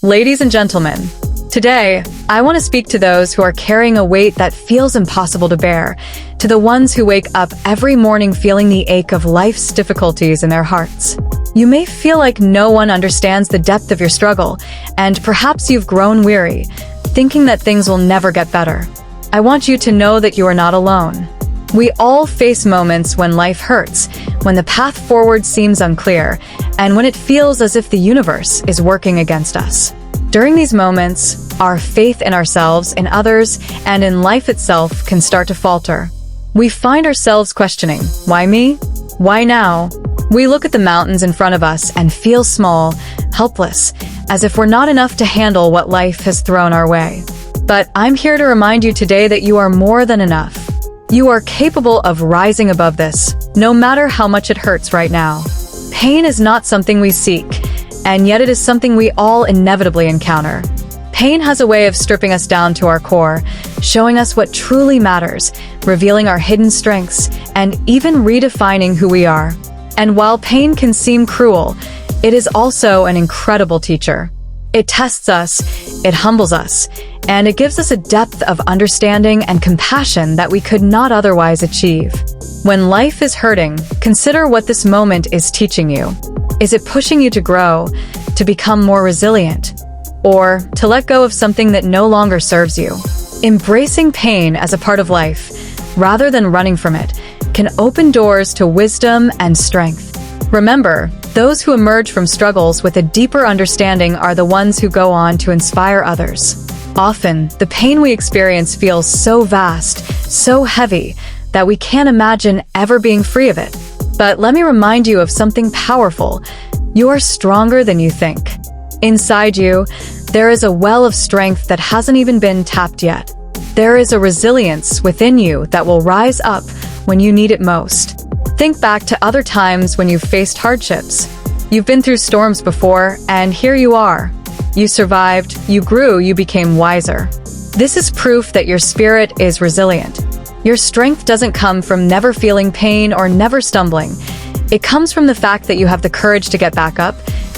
Ladies and gentlemen, today, I want to speak to those who are carrying a weight that feels impossible to bear, to the ones who wake up every morning feeling the ache of life's difficulties in their hearts. You may feel like no one understands the depth of your struggle, and perhaps you've grown weary, thinking that things will never get better. I want you to know that you are not alone. We all face moments when life hurts, when the path forward seems unclear, and when it feels as if the universe is working against us. During these moments, our faith in ourselves, in others, and in life itself can start to falter. We find ourselves questioning, why me? Why now? We look at the mountains in front of us and feel small, helpless, as if we're not enough to handle what life has thrown our way. But I'm here to remind you today that you are more than enough. You are capable of rising above this, no matter how much it hurts right now. Pain is not something we seek, and yet it is something we all inevitably encounter. Pain has a way of stripping us down to our core, showing us what truly matters, revealing our hidden strengths, and even redefining who we are. And while pain can seem cruel, it is also an incredible teacher. It tests us, it humbles us, and it gives us a depth of understanding and compassion that we could not otherwise achieve. When life is hurting, consider what this moment is teaching you. Is it pushing you to grow, to become more resilient, or to let go of something that no longer serves you? Embracing pain as a part of life, rather than running from it, can open doors to wisdom and strength. Remember, those who emerge from struggles with a deeper understanding are the ones who go on to inspire others. Often, the pain we experience feels so vast, so heavy, that we can't imagine ever being free of it. But let me remind you of something powerful. You are stronger than you think. Inside you, there is a well of strength that hasn't even been tapped yet. There is a resilience within you that will rise up when you need it most. Think back to other times when you've faced hardships. You've been through storms before, and here you are. You survived, you grew, you became wiser. This is proof that your spirit is resilient. Your strength doesn't come from never feeling pain or never stumbling. It comes from the fact that you have the courage to get back up,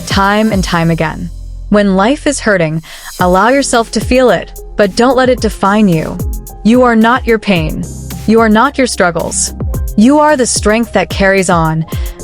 time and time again. When life is hurting, allow yourself to feel it, but don't let it define you. You are not your pain. You are not your struggles. You are the strength that carries on,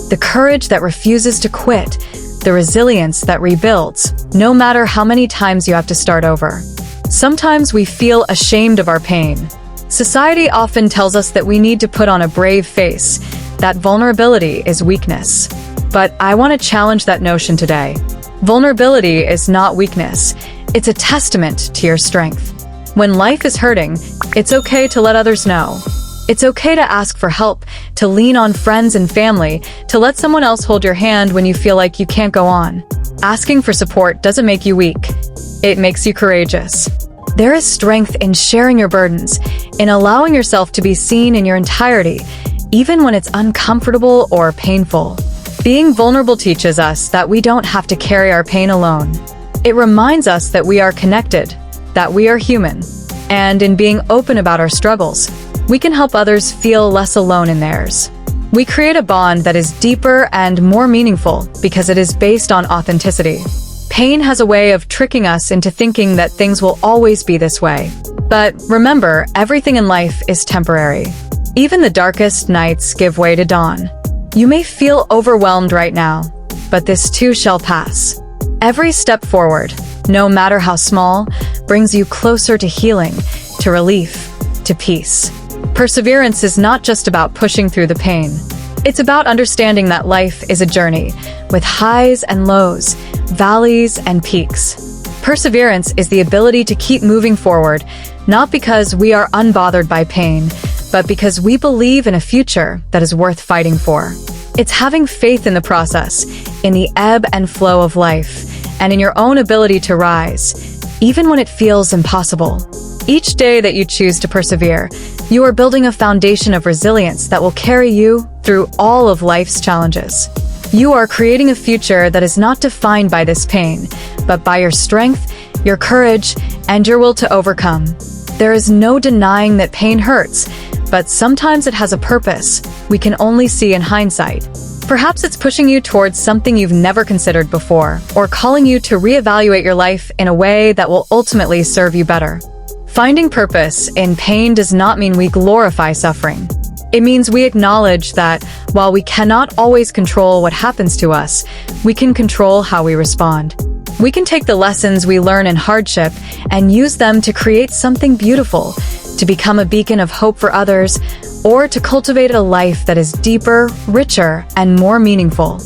the courage that refuses to quit, the resilience that rebuilds, no matter how many times you have to start over. Sometimes we feel ashamed of our pain. Society often tells us that we need to put on a brave face, that vulnerability is weakness. But I want to challenge that notion today. Vulnerability is not weakness. It's a testament to your strength. When life is hurting, it's okay to let others know. It's okay to ask for help, to lean on friends and family, to let someone else hold your hand when you feel like you can't go on. Asking for support doesn't make you weak. It makes you courageous. There is strength in sharing your burdens, in allowing yourself to be seen in your entirety, even when it's uncomfortable or painful. Being vulnerable teaches us that we don't have to carry our pain alone. It reminds us that we are connected, that we are human, and in being open about our struggles, we can help others feel less alone in theirs. We create a bond that is deeper and more meaningful because it is based on authenticity. Pain has a way of tricking us into thinking that things will always be this way. But remember, everything in life is temporary. Even the darkest nights give way to dawn. You may feel overwhelmed right now, but this too shall pass. Every step forward, no matter how small, brings you closer to healing, to relief, to peace. Perseverance is not just about pushing through the pain. It's about understanding that life is a journey, with highs and lows, valleys and peaks. Perseverance is the ability to keep moving forward, not because we are unbothered by pain, but because we believe in a future that is worth fighting for. It's having faith in the process, in the ebb and flow of life, and in your own ability to rise, even when it feels impossible. Each day that you choose to persevere, you are building a foundation of resilience that will carry you through all of life's challenges. You are creating a future that is not defined by this pain, but by your strength, your courage, and your will to overcome. There is no denying that pain hurts, but sometimes it has a purpose we can only see in hindsight. Perhaps it's pushing you towards something you've never considered before, or calling you to reevaluate your life in a way that will ultimately serve you better. Finding purpose in pain does not mean we glorify suffering. It means we acknowledge that while we cannot always control what happens to us, we can control how we respond. We can take the lessons we learn in hardship and use them to create something beautiful, to become a beacon of hope for others, or to cultivate a life that is deeper, richer, and more meaningful.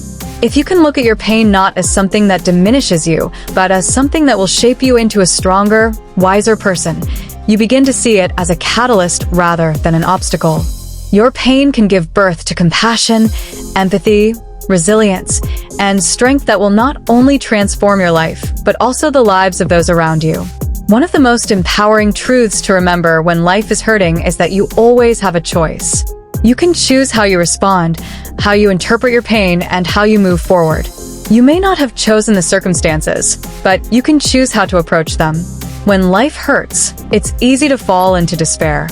If you can look at your pain not as something that diminishes you, but as something that will shape you into a stronger, wiser person, you begin to see it as a catalyst rather than an obstacle. Your pain can give birth to compassion, empathy, resilience, and strength that will not only transform your life, but also the lives of those around you. One of the most empowering truths to remember when life is hurting is that you always have a choice. You can choose how you respond, how you interpret your pain, and how you move forward. You may not have chosen the circumstances, but you can choose how to approach them. When life hurts, it's easy to fall into despair.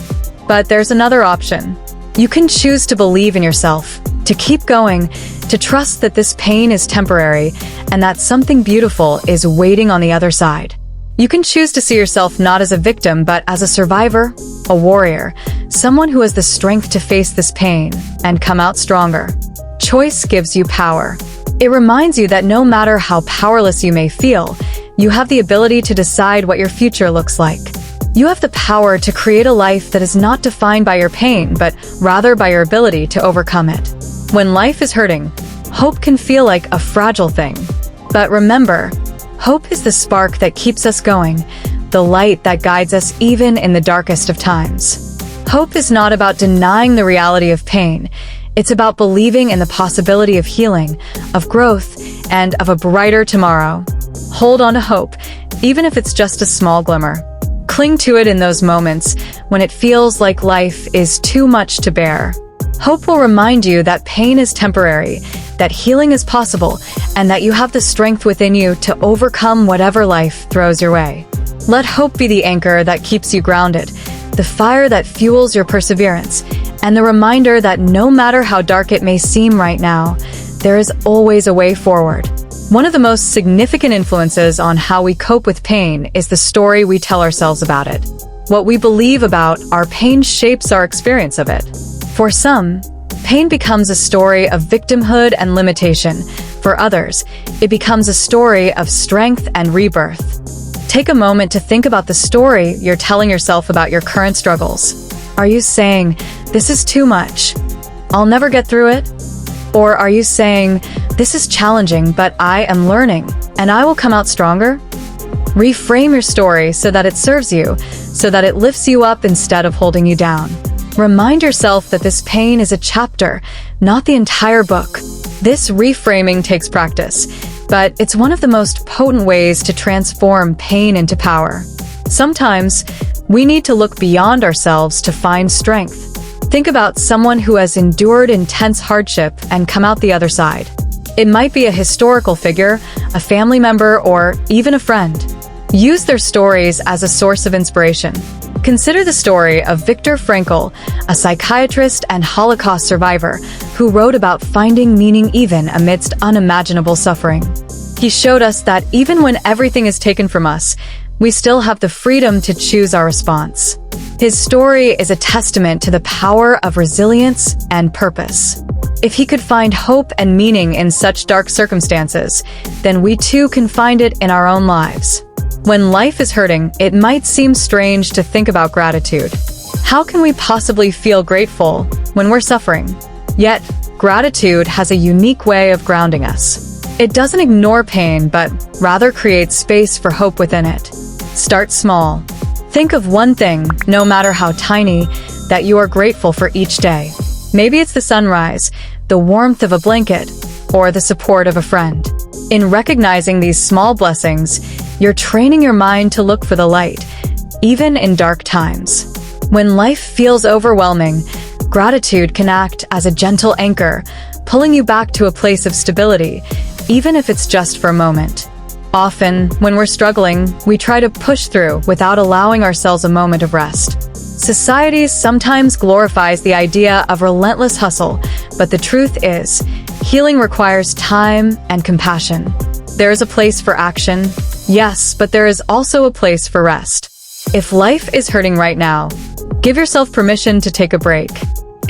But there's another option. You can choose to believe in yourself, to keep going, to trust that this pain is temporary, and that something beautiful is waiting on the other side. You can choose to see yourself not as a victim, but as a survivor, a warrior, someone who has the strength to face this pain and come out stronger. Choice gives you power. It reminds you that no matter how powerless you may feel, you have the ability to decide what your future looks like. You have the power to create a life that is not defined by your pain, but rather by your ability to overcome it. When life is hurting, hope can feel like a fragile thing. But remember, hope is the spark that keeps us going, the light that guides us even in the darkest of times. Hope is not about denying the reality of pain. It's about believing in the possibility of healing, of growth, and of a brighter tomorrow. Hold on to hope, even if it's just a small glimmer. Cling to it in those moments when it feels like life is too much to bear. Hope will remind you that pain is temporary, that healing is possible, and that you have the strength within you to overcome whatever life throws your way. Let hope be the anchor that keeps you grounded, the fire that fuels your perseverance, and the reminder that no matter how dark it may seem right now, there is always a way forward. One of the most significant influences on how we cope with pain is the story we tell ourselves about it. What we believe about our pain shapes our experience of it. For some, pain becomes a story of victimhood and limitation. For others, it becomes a story of strength and rebirth. Take a moment to think about the story you're telling yourself about your current struggles. Are you saying, "This is too much. I'll never get through it"? Or are you saying, "This is challenging, but I am learning, and I will come out stronger"? Reframe your story so that it serves you, so that it lifts you up instead of holding you down. Remind yourself that this pain is a chapter, not the entire book. This reframing takes practice, but it's one of the most potent ways to transform pain into power. Sometimes, we need to look beyond ourselves to find strength. Think about someone who has endured intense hardship and come out the other side. It might be a historical figure, a family member, or even a friend. Use their stories as a source of inspiration. Consider the story of Viktor Frankl, a psychiatrist and Holocaust survivor who wrote about finding meaning even amidst unimaginable suffering. He showed us that even when everything is taken from us, we still have the freedom to choose our response. His story is a testament to the power of resilience and purpose. If he could find hope and meaning in such dark circumstances, then we too can find it in our own lives. When life is hurting, it might seem strange to think about gratitude. How can we possibly feel grateful when we're suffering? Yet, gratitude has a unique way of grounding us. It doesn't ignore pain, but rather creates space for hope within it. Start small. Think of one thing, no matter how tiny, that you are grateful for each day. Maybe it's the sunrise, the warmth of a blanket, or the support of a friend. In recognizing these small blessings, you're training your mind to look for the light, even in dark times. When life feels overwhelming, gratitude can act as a gentle anchor, pulling you back to a place of stability, even if it's just for a moment. Often, when we're struggling, we try to push through without allowing ourselves a moment of rest. Society sometimes glorifies the idea of relentless hustle, but the truth is, Healing requires time and compassion. There is a place for action, yes, but there is also a place for rest. If life is hurting right now, give yourself permission to take a break.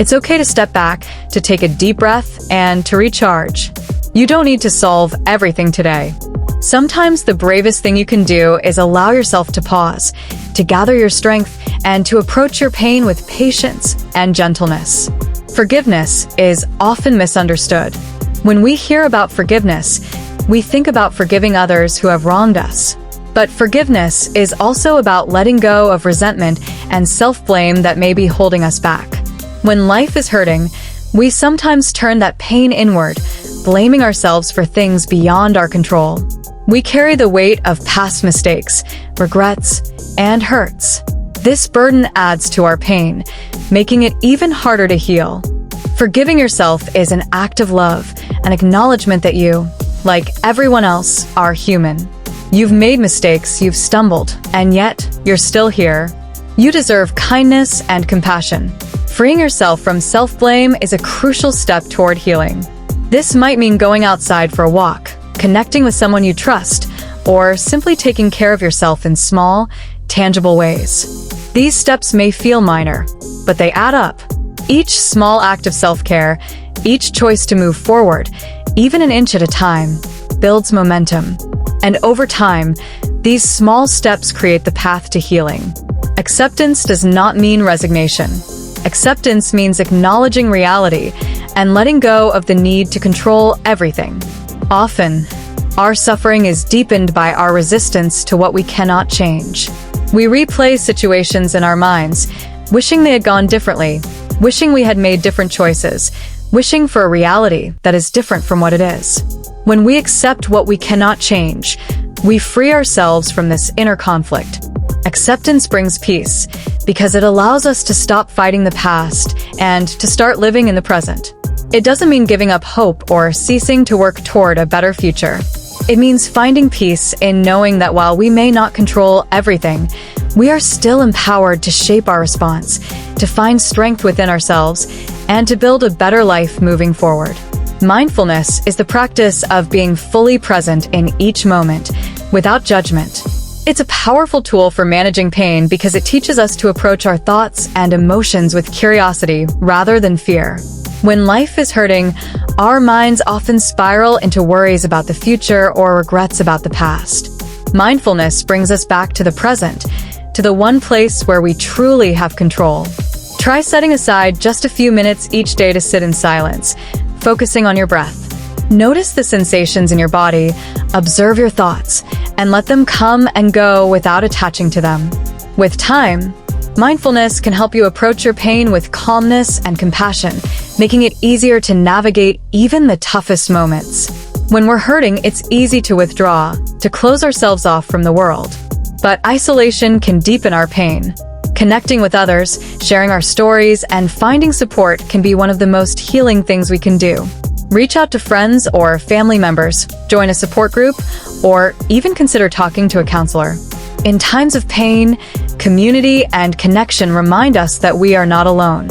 It's okay to step back, to take a deep breath, and to recharge. You don't need to solve everything today. Sometimes the bravest thing you can do is allow yourself to pause, to gather your strength, and to approach your pain with patience and gentleness. Forgiveness is often misunderstood. When we hear about forgiveness, we think about forgiving others who have wronged us. But forgiveness is also about letting go of resentment and self-blame that may be holding us back. When life is hurting, we sometimes turn that pain inward, blaming ourselves for things beyond our control. We carry the weight of past mistakes, regrets, and hurts. This burden adds to our pain, making it even harder to heal. Forgiving yourself is an act of love, an acknowledgement that you, like everyone else, are human. You've made mistakes, you've stumbled, and yet you're still here. You deserve kindness and compassion. Freeing yourself from self-blame is a crucial step toward healing. This might mean going outside for a walk, connecting with someone you trust, or simply taking care of yourself in small, tangible ways. These steps may feel minor, but they add up. Each small act of self-care, each choice to move forward, even an inch at a time, builds momentum. And over time, these small steps create the path to healing. Acceptance does not mean resignation. Acceptance means acknowledging reality and letting go of the need to control everything. Often, our suffering is deepened by our resistance to what we cannot change. We replay situations in our minds, wishing they had gone differently, wishing we had made different choices, wishing for a reality that is different from what it is. When we accept what we cannot change, we free ourselves from this inner conflict. Acceptance brings peace because it allows us to stop fighting the past and to start living in the present. It doesn't mean giving up hope or ceasing to work toward a better future. It means finding peace in knowing that while we may not control everything, we are still empowered to shape our response, to find strength within ourselves, and to build a better life moving forward. Mindfulness is the practice of being fully present in each moment, without judgment. It's a powerful tool for managing pain because it teaches us to approach our thoughts and emotions with curiosity rather than fear. When life is hurting, our minds often spiral into worries about the future or regrets about the past. Mindfulness brings us back to the present, to the one place where we truly have control. Try setting aside just a few minutes each day to sit in silence, focusing on your breath. Notice the sensations in your body, observe your thoughts, and let them come and go without attaching to them. With time, mindfulness can help you approach your pain with calmness and compassion, making it easier to navigate even the toughest moments. When we're hurting, it's easy to withdraw, to close ourselves off from the world. But isolation can deepen our pain. Connecting with others, sharing our stories, and finding support can be one of the most healing things we can do. Reach out to friends or family members, join a support group, or even consider talking to a counselor. In times of pain, community and connection remind us that we are not alone.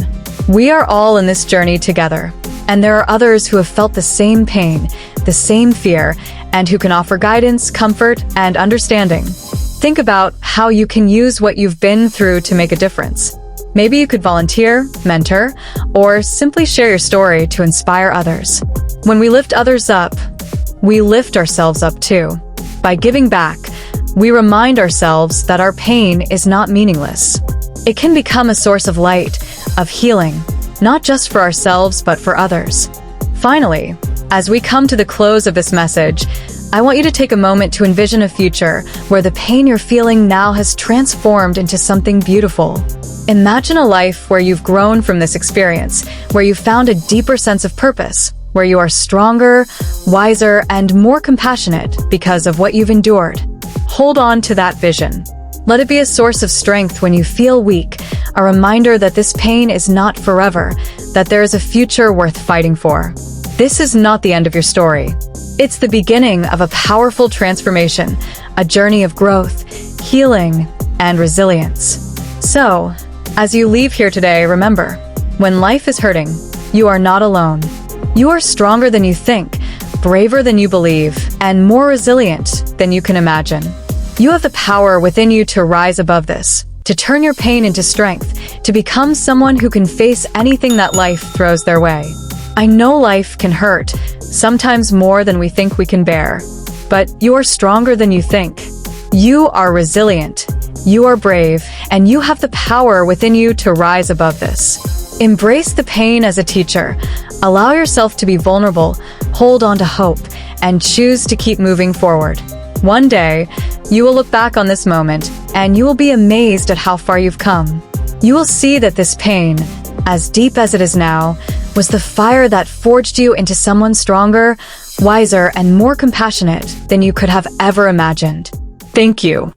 We are all in this journey together, and there are others who have felt the same pain, the same fear, and who can offer guidance, comfort, and understanding. Think about how you can use what you've been through to make a difference. Maybe you could volunteer, mentor, or simply share your story to inspire others. When we lift others up, we lift ourselves up too. By giving back, we remind ourselves that our pain is not meaningless. It can become a source of light, of healing, not just for ourselves but for others. Finally, as we come to the close of this message, I want you to take a moment to envision a future where the pain you're feeling now has transformed into something beautiful. Imagine a life where you've grown from this experience, where you've found a deeper sense of purpose, where you are stronger, wiser, and more compassionate because of what you've endured. Hold on to that vision. Let it be a source of strength when you feel weak, a reminder that this pain is not forever, that there is a future worth fighting for. This is not the end of your story. It's the beginning of a powerful transformation, a journey of growth, healing, and resilience. So, as you leave here today, remember, when life is hurting, you are not alone. You are stronger than you think, braver than you believe, and more resilient than you can imagine. You have the power within you to rise above this, to turn your pain into strength, to become someone who can face anything that life throws their way. I know life can hurt, sometimes more than we think we can bear, but you are stronger than you think. You are resilient, you are brave, and you have the power within you to rise above this. Embrace the pain as a teacher. Allow yourself to be vulnerable, hold on to hope, and choose to keep moving forward. One day, you will look back on this moment, and you will be amazed at how far you've come. You will see that this pain, as deep as it is now, was the fire that forged you into someone stronger, wiser, and more compassionate than you could have ever imagined. Thank you